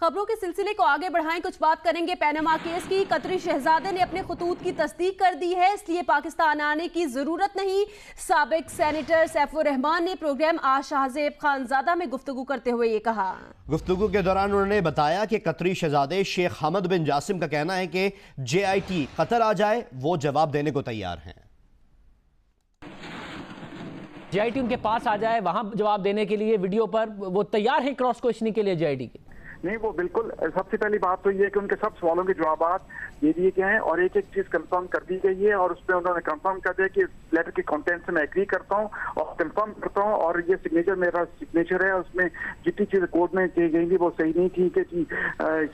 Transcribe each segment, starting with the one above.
खबरों के सिलसिले को आगे बढ़ाएं, कुछ बात करेंगे पनामा केस की। कतरी शहजादे ने अपने खतूत की तस्दीक कर दी है, इसलिए पाकिस्तान आने की जरूरत नहीं। साबिक सेनेटर सैफुर रहमान ने प्रोग्राम आज शाहजेब खानजादा में गुफ्तगू करते हुए ये कहा। गुफ्तगू के दौरान उन्होंने बताया कि कतरी शहजादे शेख हमद बिन जासिम का कहना है कि JIT कतर आ जाए, वो जवाब देने को तैयार हैं। JIT उनके पास आ जाए, वहां जवाब देने के लिए वीडियो पर वो तैयार है क्रॉस क्वेश्चनिंग के लिए JIT के। नहीं, वो बिल्कुल, सबसे पहली बात तो ये है कि उनके सब सवालों के जवाब ये दिए गए हैं और एक एक चीज कंफर्म कर दी गई है और उसमें उन्होंने कंफर्म कर दिया कि लेटर के कंटेंट से मैं एग्री करता हूँ और कंफर्म करता हूँ और ये सिग्नेचर मेरा सिग्नेचर है। उसमें जितनी चीजें कोर्ट में की गई थी वो सही नहीं थी कि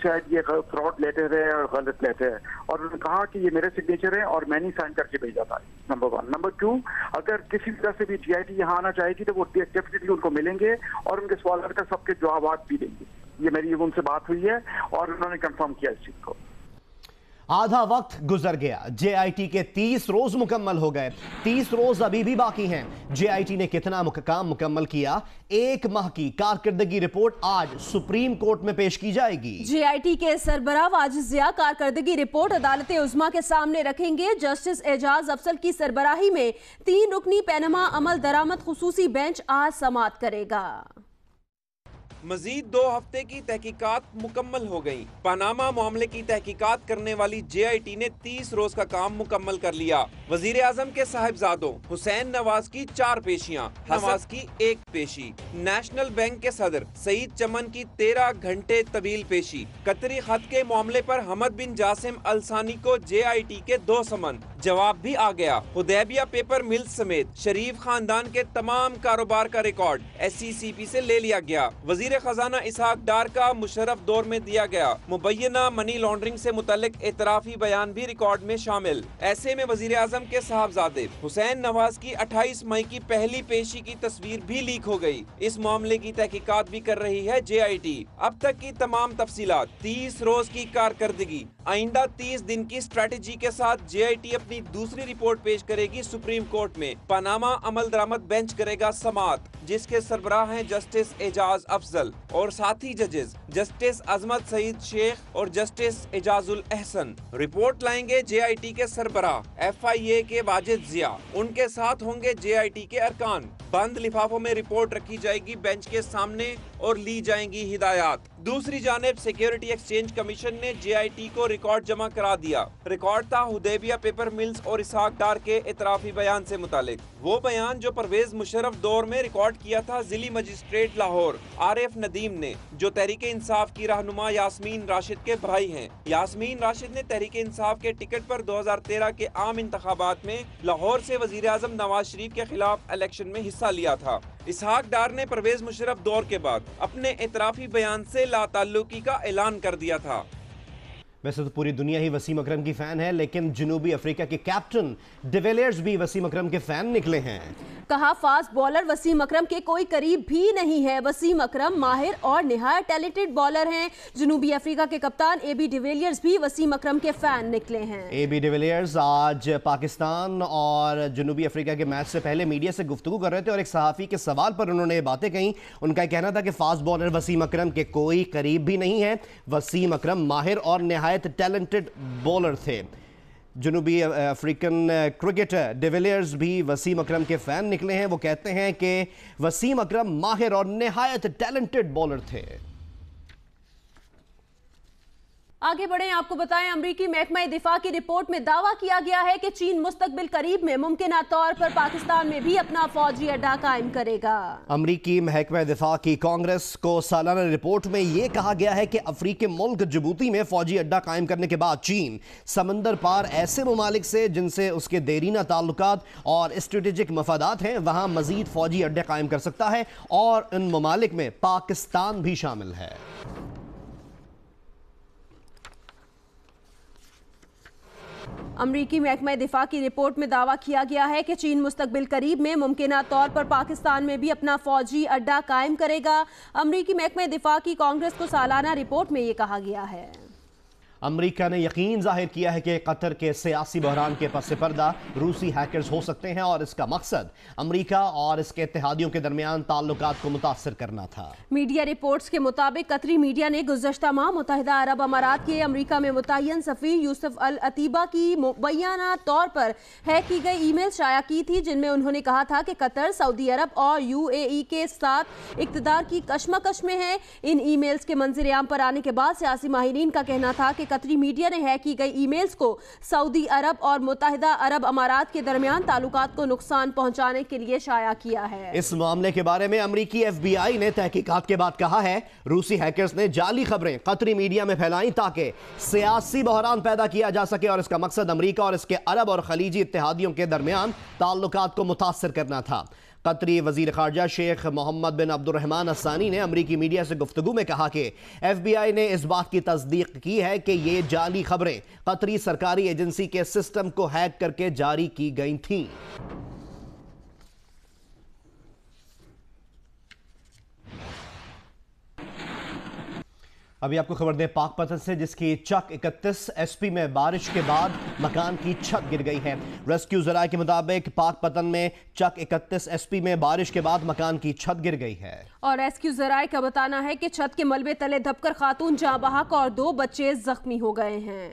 शायद ये फ्रॉड लेटर है और गलत लेटर है, और उन्होंने कहा कि ये मेरे सिग्नेचर है और मैंने साइन करके भेजा था। नंबर 1। नंबर 2, अगर किसी तरह से भी JIT यहाँ आना चाहेगी तो वो डेफिनेटली उनको मिलेंगे और उनके सवाल का सबके जवाब भी देंगे। ये मेरी उनसे बात हुई है और उन्होंने कंफर्म किया इस चीज को। आधा वक्त गुजर गया, JIT के 30 रोज मुकम्मल हो गए, 30 रोज अभी भी बाकी हैं। JIT ने कितना काम मुकम्मल किया? 1 माह की कारकर्दगी रिपोर्ट आज सुप्रीम कोर्ट में पेश की जाएगी। JIT के सरबराह वाजिद ज़िया कारकर्दगी रिपोर्ट अदालत उज़्मा के सामने रखेंगे। जस्टिस एजाज अफजल की सरबराही में 3 रुकनी पनामा अमल दरामद खुसूसी बेंच आज समाअत करेगा। मजीद 2 हफ्ते की तहकीकात मुकम्मल हो गई। पनामा मामले की तहकीकात करने वाली JIT ने 30 रोज का काम मुकम्मल कर लिया। वजीर आजम के साहिबजादों हुसैन नवाज की 4 पेशियां, नवाज की 1 पेशी, नेशनल बैंक के सदर सईद चमन की 13 घंटे तवील पेशी, कतरी खत के मामले पर हमद बिन जासिम अलसानी को JIT के 2 समन, जवाब भी आ गया। हुदैबिया पेपर मिल्स समेत शरीफ खानदान के तमाम कारोबार का रिकॉर्ड SCCP से ले लिया गया। वजीर खजाना इसहाक डार का मुशर्रफ दौर में दिया गया मुबैना मनी लॉन्ड्रिंग से मुतल्लिक एतराफी बयान भी रिकॉर्ड में शामिल। ऐसे में वजीर आजम के साहबजादे हुसैन नवाज की 28 मई की पहली पेशी की तस्वीर भी लीक हो गई। इस मामले की तहकीकात भी कर रही है JIT। अब तक की तमाम तफसीलात, 30 रोज की कारकर्दगी, आइंदा 30 दिन की स्ट्रेटेजी के साथ JIT अपनी दूसरी रिपोर्ट पेश करेगी सुप्रीम कोर्ट में। पनामा अमल दरामद बेंच करेगा समाअत, जिसके सरबराह हैं जस्टिस एजाज अफजल और साथी जजेस जस्टिस अजमत सईद शेख और जस्टिस एजाजुल एहसन। रिपोर्ट लाएंगे JIT के सरबराह FIA के वाजिद ज़िया, उनके साथ होंगे JIT के अरकान। बंद लिफाफों में रिपोर्ट रखी जाएगी बेंच के सामने और ली जाएंगी हिदायत। दूसरी जानिब सिक्योरिटी एक्सचेंज कमीशन ने JIT को रिकॉर्ड जमा करा दिया। रिकॉर्ड था हुदैबिया पेपर मिल्स और इसहाक डार के इतराफी बयान से मुतालिक। वो बयान जो परवेज मुशर्रफ दौर में रिकॉर्ड किया था जिली मजिस्ट्रेट लाहौर आरिफ नदीम ने, जो तहरीक इंसाफ की रहनुमा यास्मीन राशिद के भाई हैं। यास्मीन राशिद ने तहरीक इंसाफ के टिकट पर 2013 के आम इंतखाबात में लाहौर से वजीर आजम नवाज शरीफ के खिलाफ इलेक्शन में हिस्सा लिया था। इसहाक डार ने परवेज मुशर्रफ दौर के बाद अपने इतराफी बयान से लाताल्लुकी का ऐलान कर दिया था। वैसे तो पूरी दुनिया ही वसीम अकरम की फैन है, लेकिन जनूबी अफ्रीका के कैप्टन डिविलियर्स भी वसीम अकरम के फैन निकले हैं। कहा फास्ट बॉलर वसीम अकरम के कोई करीब भी नहीं है। वसीम अकरम माहिर और निहायत टैलेंटेड बॉलर हैं। जनूबी अफ्रीका के कप्तान AB डिविलियर्स भी वसीम अकरम के फैन निकले हैं। AB डिविलियर्स आज पाकिस्तान और जनूबी अफ्रीका के मैच से पहले मीडिया से गुफ्तगू कर रहे थे और एक सहाफ़ी के सवाल पर उन्होंने ये बातें कही। उनका कहना था कि फास्ट बॉलर वसीम अकरम के कोई करीब भी नहीं है। वसीम अकरम माहिर और निहायत टैलेंटेड बॉलर थे। जनूबी अफ्रीकन क्रिकेटर डिविलियर्स भी वसीम अकरम के फैन निकले हैं। वो कहते हैं कि वसीम अकरम माहिर और निहायत टैलेंटेड बॉलर थे। आगे बढ़े, आपको बताएं अमरीकी महकमा दिफा की रिपोर्ट में दावा किया गया है कि चीन मुस्तकबिल करीब में मुमकिन तौर पर पाकिस्तान में भी अपना फौजी अड्डा कायम करेगा। अमरीकी महकमा दिफा की कांग्रेस को सालाना रिपोर्ट में यह कहा गया है कि अफ्रीकी मुल्क जिबूती में फौजी अड्डा कायम करने के बाद चीन समंदर पार ऐसे ममालिक से जिनसे उसके देरीना ताल्लुकात और स्ट्रेटेजिक मफादात हैं वहां मजीद फौजी अड्डे कायम कर सकता है और इन ममालिक में पाकिस्तान भी शामिल है। अमरीकी महकमा दिफा की रिपोर्ट में दावा किया गया है कि चीन मुस्तकबिल करीब में मुमकिन तौर पर पाकिस्तान में भी अपना फौजी अड्डा कायम करेगा। अमरीकी महकमा दिफा की कांग्रेस को सालाना रिपोर्ट में ये कहा गया है। अमेरिका ने यकीन जाहिर किया है कि कतर के सियासी बहरान के पस पर्दा रूसी हैकर्स हो सकते हैं और इसका मकसद अमेरिका और इसके इत्तेहादियों के दरमियान ताल्लुकात को मुतासर करना था। मीडिया रिपोर्ट्स के मुताबिक कतरी मीडिया ने गुज़श्ता माह मुत्तहिदा अरब अमारात के अमेरिका में मुतय्यन सफ़ीर यूसुफ अल अतीबा की मुबैना तौर पर हैक की गई ईमेल शाया की थी, जिनमें उन्होंने कहा था कि कतर सऊदी अरब और UAE के साथ इक़्तिदार की कशमकश में है। इन ईमेल्स के मंजर आम पर आने के बाद सियासी माहिरीन का कहना था कि कतरी मीडिया ने हैक की गई ईमेल्स को सऊदी अरब और मुत्तहिदा अरब अमारात के दरमियान ताल्लुकात को नुकसान पहुंचाने के लिए शाया किया है। इस मामले के बारे में अमेरिकी FBI ने तहकीकात के बाद कहा है रूसी हैकर्स ने जाली खबरें कतरी मीडिया में फैलाई ताकि सियासी बहरान पैदा किया जा सके और इसका मकसद अमेरिका और इसके अरब और खलीजी इत्तेहादियों के दरमियान ताल्लुकात को मुतासर करना था। कतरी वजीर खारजा शेख मोहम्मद बिन अब्दुर्रहमान अस्सानी ने अमरीकी मीडिया से गुफ्तगू में कहा कि FBI ने इस बात की तस्दीक की है कि ये जाली खबरें कतरी सरकारी एजेंसी के सिस्टम को हैक करके जारी की गई थीं। अभी आपको खबर दें पाकपतन से, जिसकी चक 31 SP में बारिश के बाद मकान की छत गिर गई है। रेस्क्यू जराये के मुताबिक पाकपतन में चक 31 SP में बारिश के बाद मकान की छत गिर गई है और रेस्क्यू जराये का बताना है कि छत के मलबे तले दबकर खातून जाँ बहक और 2 बच्चे जख्मी हो गए हैं।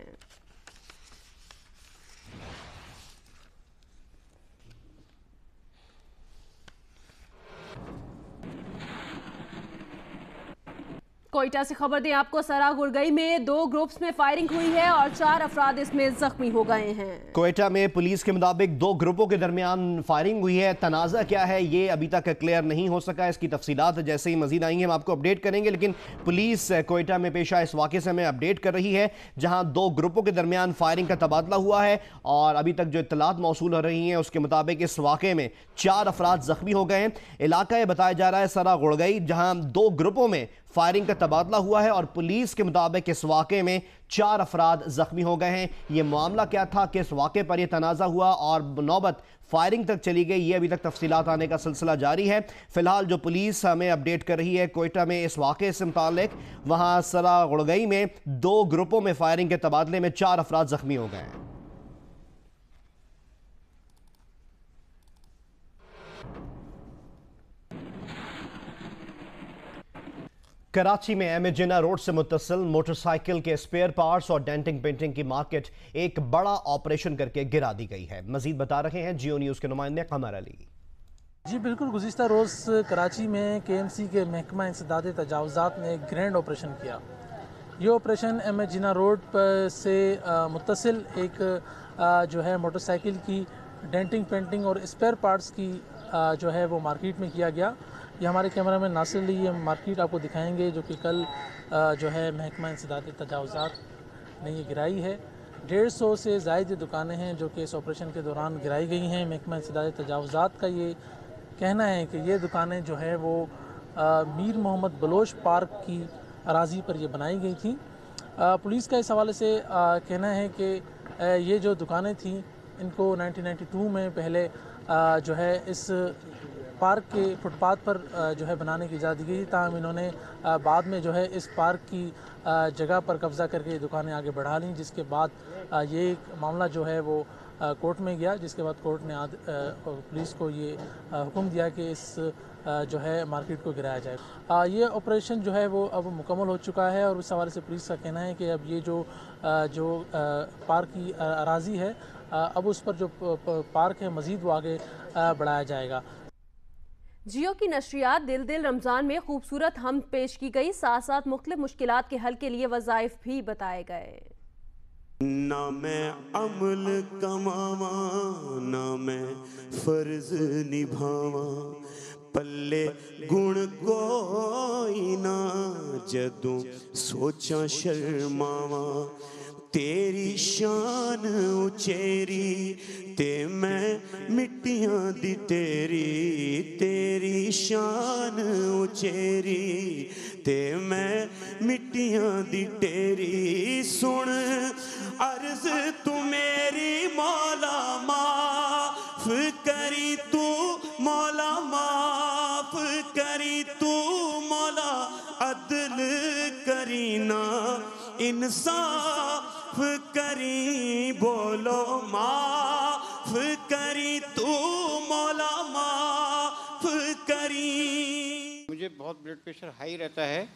कोयटा से खबर दें आपको, सरा गुरगई में 2 ग्रुप्स में फायरिंग हुई है और 4 अफराद इसमें जख्मी हो गए हैं। कोयटा में पुलिस के मुताबिक 2 ग्रुपों के दरमियान फायरिंग हुई है। तनाज़ा क्या है ये अभी तक क्लियर नहीं हो सका। इसकी तफसीलात जैसे ही मजीद आएंगे हम आपको अपडेट करेंगे, लेकिन पुलिस कोयटा में पेशा इस वाक़े से हमें अपडेट कर रही है जहां 2 ग्रुपों के दरमियान फायरिंग का तबादला हुआ है और अभी तक जो इत्तलात मौसूल हो रही हैं उसके मुताबिक इस वाक़े में 4 अफराद जख्मी हो गए हैं। इलाका ये बताया जा रहा है सरा गुरगई, जहां 2 ग्रुपों में फायरिंग का तबादला हुआ है और पुलिस के मुताबिक इस वाक़े में 4 अफराद जख्मी हो गए हैं। ये मामला क्या था कि इस वाक़े पर यह तनाज़ा हुआ और नौबत फायरिंग तक चली गई, ये अभी तक तफसीलात आने का सिलसिला जारी है। फिलहाल जो पुलिस हमें अपडेट कर रही है कोयटा में इस वाक़े से मुतालिक, वहाँ सरा गुरगई में 2 ग्रुपों में फायरिंग के तबादले में 4 अफराद जख्मी हो गए हैं। कराची में एम ए जिन्ना रोड से मुत्तसिल मोटरसाइकिल के स्पेयर पार्ट्स और डेंटिंग पेंटिंग की मार्केट एक बड़ा ऑपरेशन करके गिरा दी गई है। मजीद बता रहे हैं जियो न्यूज़ के नुमाइंदे कमर अली। जी बिल्कुल, गुज़िश्ता रोज़ कराची में KMC के महकमा इंसदाद तजावुज़ात ने एक ग्रैंड ऑपरेशन किया। ये operation M A Jinnah road पर से मुत्तसिल एक जो है मोटरसाइकिल की डेंटिंग पेंटिंग और स्पेयर पार्ट्स की जो है वो मार्केट में किया गया। ये हमारे कैमरामैन नासिर अली ये मार्केट आपको दिखाएंगे जो कि कल जो है महकमा इंसदाद तजावुज़ात ने ये गिराई है। 150 से ज़ायद दुकानें हैं जो कि इस ऑपरेशन के दौरान गिराई गई हैं। महकमा इंसदाद तजावुज़ात का ये कहना है कि ये दुकानें जो है वो मीर मोहम्मद बलोच पार्क की अराज़ी पर ये बनाई गई थी। पुलिस का इस हवाले से कहना है कि ये जो दुकानें थीं इनको 1992 में पहले जो है इस पार्क के फुटपाथ पर जो है बनाने की इजाज़त दी गई, ताहम इन्होंने बाद में जो है इस पार्क की जगह पर कब्ज़ा करके दुकानें आगे बढ़ा लीं, जिसके बाद ये मामला जो है वो कोर्ट में गया, जिसके बाद कोर्ट ने पुलिस को ये हुक्म दिया कि इस जो है मार्केट को गिराया जाए। ये ऑपरेशन जो है वो अब मुकम्मल हो चुका है और उस हवाले से पुलिस का कहना है कि अब ये जो पार्क की अराज़ी है अब उस पर जो पार्क है मज़ीद वो आगे बढ़ाया जाएगा। जियो की नशरियात दिल दिल रमज़ान में खूबसूरत हम पेश की गई, साथ साथ मुख्तलिफ मुश्किलात के हल के लिए वज़ाइफ भी बताए गए। ना मैं अमल कमावा ना मैं फर्ज निभावा, पल्ले गुण कोई ना जदों सोचा शर्मावा, तेरी शान उचेरी ते मैं मिट्टियां दी तेरी, तेरी शान उचेरी ते मैं मिट्टियां दी तेरी, सुन अर्ज तू मेरी मौला माफ करी तू मौला माफ करी तू मौला अदल करी ना इंसान करी, बोलो माफ करी तू मौला, माफ करी। मुझे बहुत ब्लड प्रेशर हाई रहता है,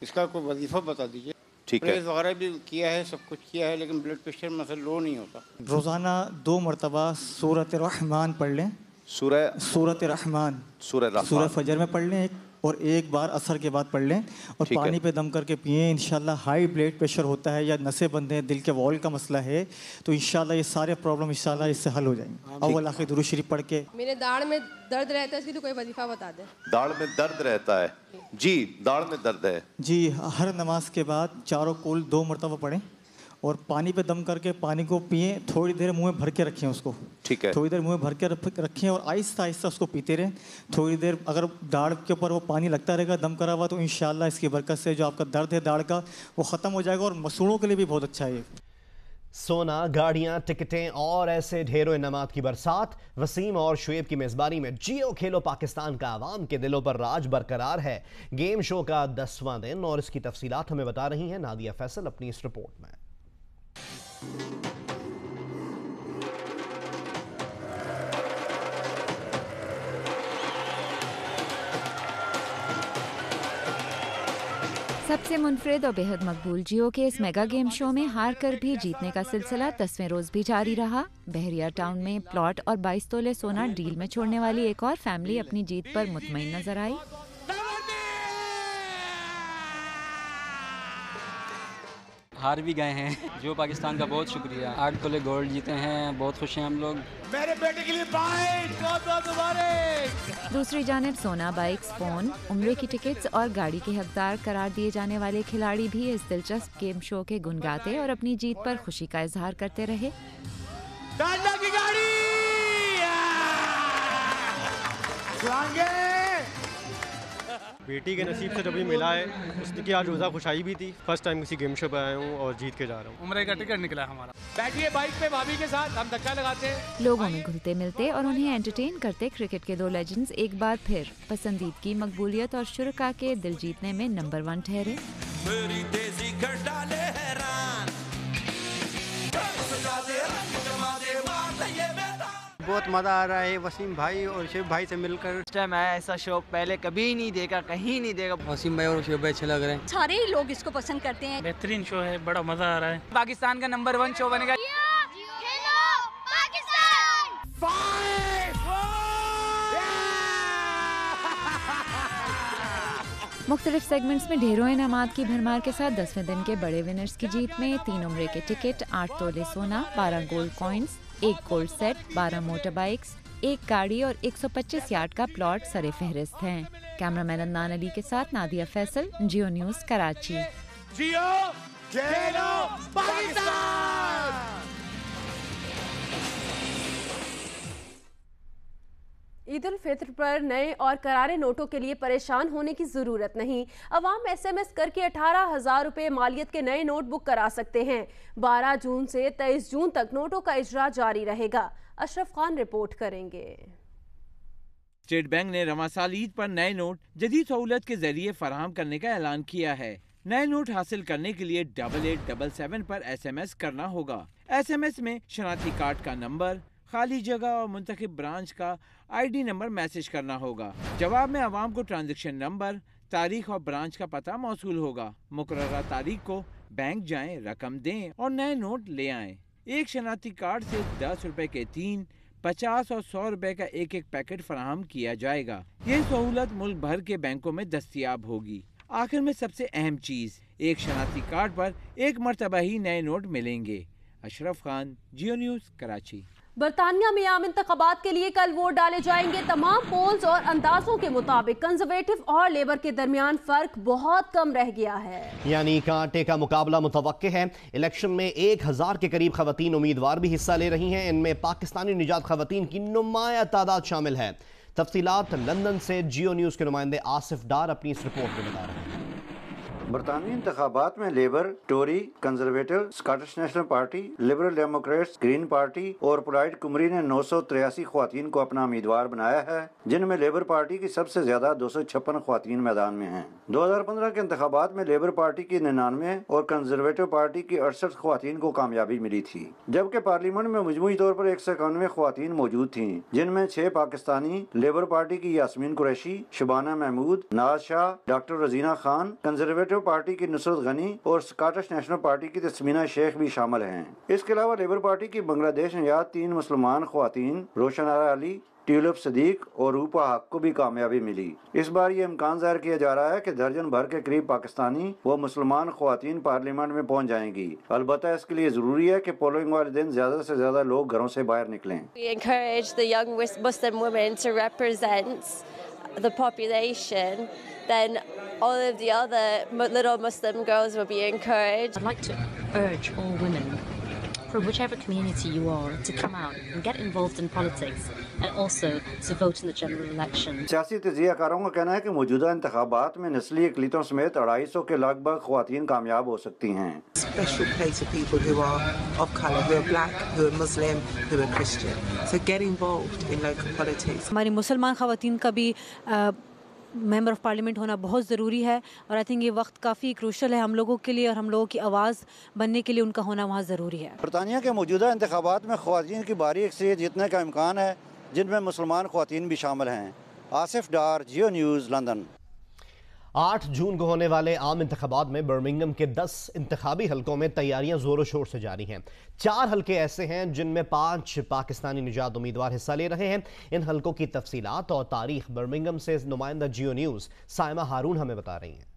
इसका कोई वजीफा बता दीजिए। ठीक है, प्रेस वगैरह भी किया है, सब कुछ किया है, लेकिन ब्लड प्रेशर मतलब लो नहीं होता। रोज़ाना 2 मरतबा सूरत रहमान पढ़ लें। सूरत रहमान सूरह फजर में पढ़ लें और एक बार असर के बाद पढ़ लें और पानी पे दम करके पिएं। इंशाल्लाह हाई ब्लड प्रेशर होता है या नसें बंद हैं, दिल के वॉल का मसला है, तो इंशाल्लाह ये सारे प्रॉब्लम इंशाल्लाह इससे हल हो जाएंगे। अव्वल आखिर दुरूद शरीफ पढ़ के। मेरे दाढ़ में दर्द रहता है, इसकी तो कोई वजीफा बता दे। दाढ़ में दर्द रहता है जी, दाढ़ में दर्द है जी। हर नमाज के बाद चारों कुल 2 मरतबा पढ़ें और पानी पे दम करके पानी को पिए। थोड़ी देर मुंह में भर के रखें उसको, ठीक है, थोड़ी देर मुंह में भर के रखें और आहिस्ता आहिस्ता उसको पीते रहें थोड़ी देर। अगर दाढ़ के ऊपर वो पानी लगता रहेगा दम करा हुआ, तो इंशाल्लाह इसकी बरकत से जो आपका दर्द है दाढ़ का वो ख़त्म हो जाएगा और मसूड़ों के लिए भी बहुत अच्छा है। सोना, गाड़ियां, टिकटें और ऐसे ढेरों इनामात की बरसात। वसीम और शुएब की मेज़बानी में जियो खेलो पाकिस्तान का आवाम के दिलों पर राज बरकरार है। गेम शो का 10वां दिन और इसकी तफसीलात हमें बता रही हैं नादिया फैसल अपनी इस रिपोर्ट में। सबसे मुनफरिद और बेहद मकबूल जियो के इस मेगा गेम शो में हार कर भी जीतने का सिलसिला 10वें रोज भी जारी रहा। बहरिया टाउन में प्लॉट और 22 तोले सोना डील में छोड़ने वाली एक और फैमिली अपनी जीत पर मुतमईन नजर आई। हार भी गए हैं, जो पाकिस्तान का बहुत शुक्रिया। 8 तोले गोल्ड जीते हैं, बहुत खुश हैं हम लोग। मेरे बेटे के लिए बहुत मुबारक। दूसरी जानिब सोना, बाइक्स, फोन, उम्रे की टिकट्स और गाड़ी के हकदार करार दिए जाने वाले खिलाड़ी भी इस दिलचस्प गेम शो के गुन गाते और अपनी जीत पर खुशी का इजहार करते रहे। टाटा की गाड़ी बेटी के नसीब से जब ये मिला है, उसकी आज रोज़ा खुशाई भी थी। फर्स्ट टाइम किसी गेम शो पे आया हूँ और जीत के जा रहा हूँ। उम्रे का टिकट निकला हमारा। बैठिए बाइक पे भाभी के साथ, हम धक्का लगाते हैं। लोगों में घुलते मिलते और उन्हें एंटरटेन करते क्रिकेट के 2 लेजेंड्स एक बार फिर पसंदीदगी, मकबूलियत और शुरका के दिल जीतने में नंबर 1 ठहरे। बहुत मज़ा आ रहा है वसीम भाई और शिव भाई से मिलकर। इस टाइम आया ऐसा शो पहले कभी नहीं देखा, कहीं नहीं देखा। वसीम भाई और शिव भाई अच्छे लग रहे हैं, सारे ही लोग इसको पसंद करते हैं। बेहतरीन शो है, बड़ा मज़ा आ रहा है। पाकिस्तान का नंबर 1 शो बनेगा। मुख्तलिफ सेगमेंट्स में ढेरों इनामात की भरमार के साथ 10वें दिन के बड़े विनर्स की जीत में 3 उम्रे के टिकट, 8 तोले सोना, 12 gold coins, 1 gold set, 12 motor bikes, 1 गाड़ी और 125 यार्ड का प्लॉट सरे फहरिस्त हैं। कैमरामैन अदनान अली के साथ नादिया फैसल, जियो न्यूज़ कराची। जियो खेलो पाकिस्तान। ईद उल फित्र पर नए और करारे नोटों के लिए परेशान होने की ज़रूरत नहीं। अवाम SMS करके 18,000 रुपये मालियत के नए नोट बुक करा सकते हैं। 12 जून से 23 जून तक नोटों का इजरा जारी रहेगा। अशरफ खान रिपोर्ट करेंगे। स्टेट बैंक ने रवां साल ईद पर नए नोट जदीद सहूलत के जरिए फराहम करने का ऐलान किया है। नए नोट हासिल करने के लिए 8877 पर SMS करना होगा। SMS में शनाख्ती कार्ड का नंबर, खाली जगह और मुंतखब ब्रांच का ID नंबर मैसेज करना होगा। जवाब में आवाम को ट्रांजैक्शन नंबर, तारीख और ब्रांच का पता मौसूल होगा। मुकर्ररा तारीख को बैंक जाएं, रकम दें और नए नोट ले आएं। एक शनाख्ती कार्ड से 10 रुपए के 3, 50 और 100 रुपए का एक पैकेट फराहम किया जाएगा। ये सहूलत मुल्क भर के बैंकों में दस्तयाब होगी। आखिर में सबसे अहम चीज, एक शनाख्ती कार्ड पर एक मरतबा ही नए नोट मिलेंगे। अशरफ खान, जियो न्यूज़, कराची। बरतानिया में आम इंतखाबात के लिए कल वोट डाले जाएंगे। तमाम पोल्स और अंदाजों के मुताबिक कंजर्वेटिव और लेबर के दरमियान फर्क बहुत कम रह गया है, यानी कांटे का मुकाबला मुतवक्के है। इलेक्शन में 1000 के करीब खवातीन उम्मीदवार भी हिस्सा ले रही हैं। इनमें पाकिस्तानी निजात खवातीन की नुमाया तादाद शामिल है। तफसीलात लंदन से जियो न्यूज़ के नुमाइंदे आसिफ डार अपनी इस रिपोर्ट में बता रहे हैं। बरतानवी इंतखाबात में Labour, Tory, Conservative, Scottish National Party, Liberal Democrats, Green Party और प्लाइड कुमरी ने 983 ख्वातीन को अपना उम्मीदवार बनाया है, जिनमें लेबर पार्टी की सबसे ज्यादा 256 ख्वातीन मैदान में हैं। 2015 के इंतखाबात में लेबर पार्टी की 99 और कंजर्वेटिव पार्टी की 68 ख्वातीन को कामयाबी मिली थी, जबकि पार्लियामेंट में मजमूई तौर पर 191 ख्वातीन मौजूद थीं, जिनमें 6 पाकिस्तानी, लेबर पार्टी की Yasmin Qureshi, Shabana Mahmood, Naz Shah, doctor Razina Khan, conservative party की नुसरत गनी और स्कॉटिश नेशनल पार्टी की तस्मीना शेख भी शामिल हैं। इसके अलावा लेबर पार्टी की बांग्लादेश नयाद 3 मुसलमान ख्वातीन रोशन आरा अली, ट्यूलिप सदीक और रूपा हक को भी कामयाबी मिली। इस बार ये इम्कान जाहिर किया जा रहा है कि दर्जन भर के करीब पाकिस्तानी व मुसलमान ख्वातीन पार्लियामेंट में पहुँच जाएंगी। अलबत्ता इसके लिए जरूरी है कि पोलिंग वाले दिन ज्यादा से ज्यादा लोग घरों से बाहर निकलें। We encourage the young Muslim women to represent the population, then all of the other little Muslim girls will be encouraged. I'd like to urge all women from whichever community you are to come out and get involved in politics and also to vote in the general election. सियासी तजियाकारों का कहना है कि मौजूदा इंतखाबात में नस्ली अक़लियतों समेत 250 के लगभग ख्वातीन कामयाब हो सकती हैं। Special play to people who are of colour, who are black, who are Muslim, who are Christian. So get involved in local politics. हमारी मुसलमान ख़वातीन का भी मेंबर ऑफ पार्लियामेंट होना बहुत ज़रूरी है और आई थिंक ये वक्त काफ़ी क्रूशल है हम लोगों के लिए और हम लोगों की आवाज़ बनने के लिए उनका होना वहाँ ज़रूरी है। बरतानिया के मौजूदा इंतखाबात में ख्वातीन की बारी अक्सरियत जीतने का इम्कान है, जिनमें मुसलमान ख्वातीन भी शामिल हैं। आसिफ डार, जियो न्यूज़, लंदन। 8 जून को होने वाले आम इंतखाबात में बर्मिंघम के 10 इंतखाबी हलकों में तैयारियां जोरों शोर से जारी हैं। 4 हलके ऐसे हैं जिनमें 5 पाकिस्तानी निजात उम्मीदवार हिस्सा ले रहे हैं। इन हलकों की तफसीलात और तारीख बर्मिंघम से नुमाइंदा जियो न्यूज़ साइमा हारून हमें बता रही हैं।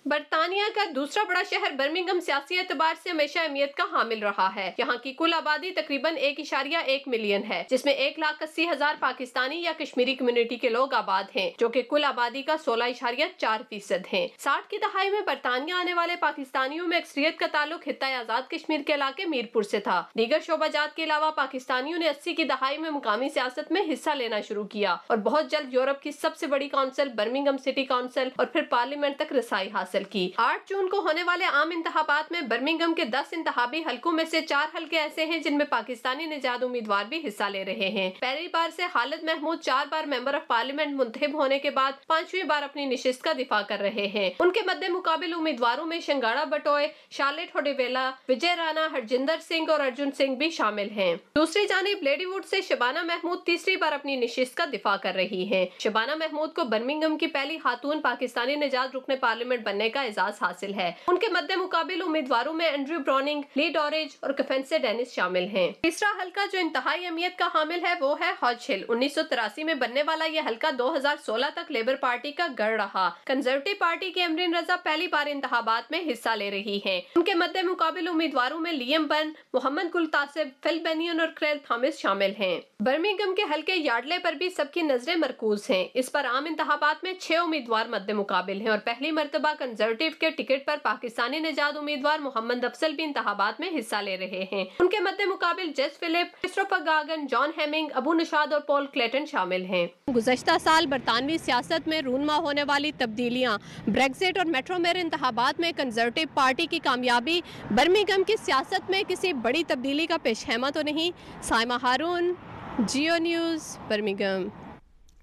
बरतानिया का दूसरा बड़ा शहर बर्मिंघम सियासी एतबार से हमेशा अहमियत का हामिल रहा है। यहाँ की कुल आबादी तकरीबन 1.1 मिलियन है, जिसमें 1,80,000 पाकिस्तानी या कश्मीरी कम्युनिटी के लोग आबाद हैं, जो कि कुल आबादी का 16.4% है। 60 की दहाई में बरतानिया आने वाले पाकिस्तानियों में अक्सरियत का ताल्लुक खित्ता आजाद कश्मीर के इलाके मीरपुर से था। दीगर शोबाजात के अलावा पाकिस्तानियों ने 80 की दहाई में मुकामी सियासत में हिस्सा लेना शुरू किया और बहुत जल्द यूरोप की सबसे बड़ी काउंसिल बर्मिंघम सिटी काउंसिल और फिर पार्लियामेंट तक रसाई हासिल की। 8 जून को होने वाले आम इंतखाबात में बर्मिंघम के 10 इंतखाबी हलकों में से 4 हलके ऐसे हैं जिनमें पाकिस्तानी निजात उम्मीदवार भी हिस्सा ले रहे हैं। पहली बार से खालिद महमूद 4 बार मेंबर ऑफ पार्लियामेंट मुंतखब होने के बाद 5वीं बार अपनी निशिस्त का दिफा कर रहे हैं। उनके मद्दे मुकाबिल उम्मीदवारों में शंगाड़ा बटोए, शार्लेट होडेवेला, विजय राणा, हरजिंदर सिंह और अर्जुन सिंह भी शामिल हैं। दूसरी जानिब लेडीवुड से शबाना महमूद तीसरी बार अपनी निशिस्त का दिफा कर रही हैं। शबाना महमूद को बर्मिंघम की पहली खातून पाकिस्तानी निजात रुकने पार्लियामेंट बनने का एजाज हासिल है। उनके मद्दे मुकाबिल उम्मीदवारों में एंड्रयू ब्राउनिंग, ली डॉरेज और कफेंसे डेनिस शामिल हैं। तीसरा हलका जो इंतहाई अहमियत का हामिल है वो है हॉज हिल। 1983 में बनने वाला यह हलका 2016 तक लेबर पार्टी का गढ़ रहा। कंजर्वेटिव पार्टी की अमरीन रजा पहली बार इंतखाबात में हिस्सा ले रही है। उनके मद्दे मुकाबिल उम्मीदवारों में लियम बन, मोहम्मद गुल तासिब, फिल बेनियन और क्रेल थॉमस शामिल हैं। बर्मिंघम के हलके यार्डले पर भी सबकी नजरें मरकूज हैं। इस पर आम इंतखाबात में 6 उम्मीदवार मद्दे मुकाबिल हैं और पहली मर्तबा कंजर्वेटिव के टिकट पर पाकिस्तानी निजात उम्मीदवार मोहम्मद अफजल भी इंतखाबात में हिस्सा ले रहे हैं। उनके मद्दे मुकाबिल जेस फिलिप, क्रिस्टोफर गागन, जॉन हेमिंग, अबू निशाद और पॉल क्लेटन शामिल हैं। गुज़श्ता साल बरतानवी सियासत में रूनमा होने वाली तब्दीलियां, ब्रेक्जिट और मेट्रो मेयर इंतखाबात में कंजर्वेटिव पार्टी की कामयाबी बर्मिंघम की सियासत में किसी बड़ी तब्दीली का पेशहमा तो नहीं। साइमा हारून, जियो न्यूज़, बर्मिंघम।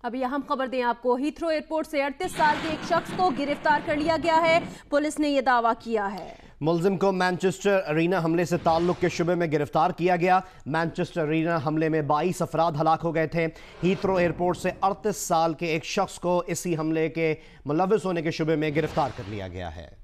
अभी अहम खबर दें आपको, हीथ्रो एयरपोर्ट से 38 साल के एक शख्स को गिरफ्तार कर लिया गया है। पुलिस ने यह दावा किया है। मुलजिम को मैनचेस्टर अरीना हमले से ताल्लुक के शुबे में गिरफ्तार किया गया। मैनचेस्टर अरीना हमले में 22 अफराद हलाक हो गए थे। हीथ्रो एयरपोर्ट से 38 साल के एक शख्स को इसी हमले के मुलव्विस होने के शुबे में गिरफ्तार कर लिया गया है।